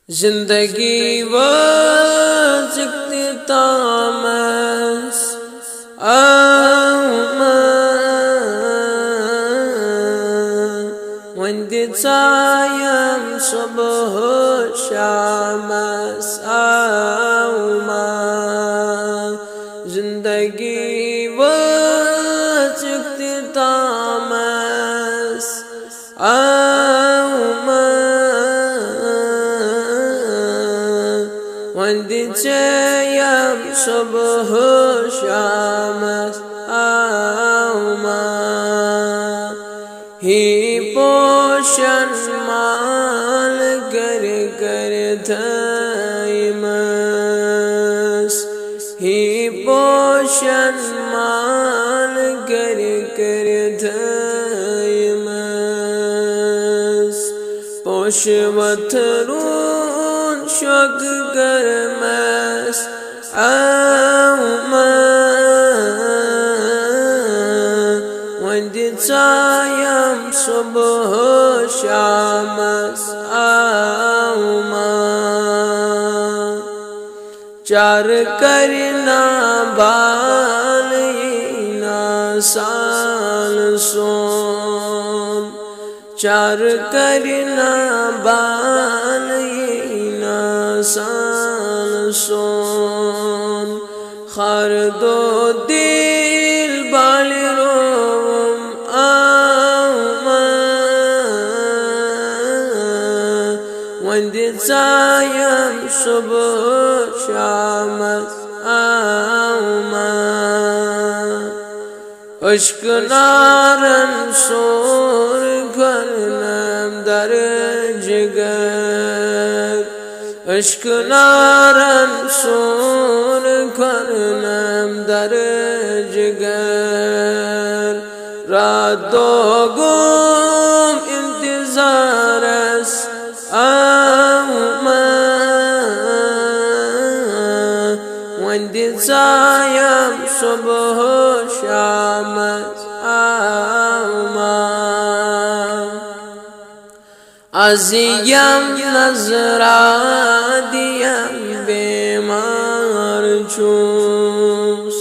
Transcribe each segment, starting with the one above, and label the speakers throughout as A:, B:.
A: जिंदगी वक्त तामस वंदे सायम सुबह शामस जिंदगी वक्त तामस वंदे सायम सुबह शामस ही पोषण माल कर कर धैमस ही पोषण माल कर कर धैमस पोषवथरून शक करमस वंदे सायम सुबह शामस चार करना बाल ना साल सोम चार करना बाल ना साल सोम खर दो दिल बाल रोम वंदे सायम सुबह शामस अश्क नारन सोर घरनम दर जिगर अश्क नारन सोर घरनम दर जिगर रात दो गुम इंतजारस वंदे सायम सुबह शामस अज़ियम नजरा दियम बेमार चूस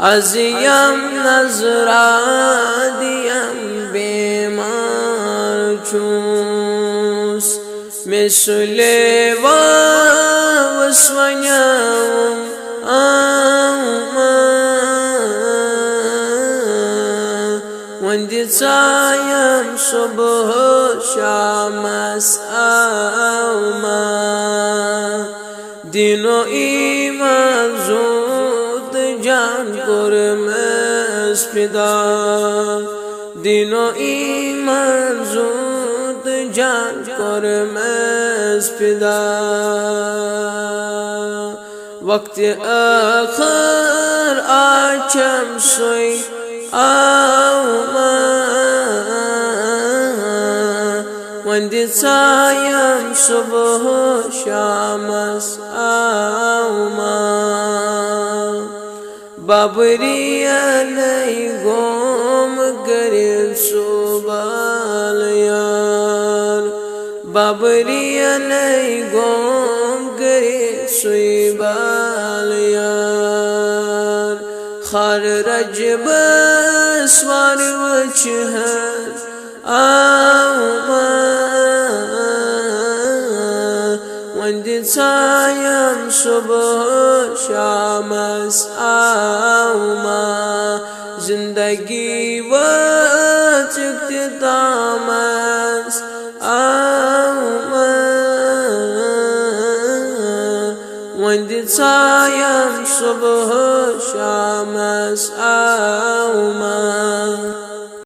A: अज़ियम नजरा दियम बेमार चूस मिसले वस्वन्यम वंदे सायम सुबह शामस दिनो ईमान ज़ूद जान कुरमस फिदा दिनो ईमान ज़ूद जान कुरमस फिदा वक्त आखिर आचम सोई वंदे सायम सुबह शामस बाबरी अलई गोम गरिल सुबाल यार बाबरी अलई गोम गरिल सुबाल यार खर रजब स्वार वचहर वंदे सायम सुबह शामस जिंदगी वक्त तामस वंदे सायम सुबह शामस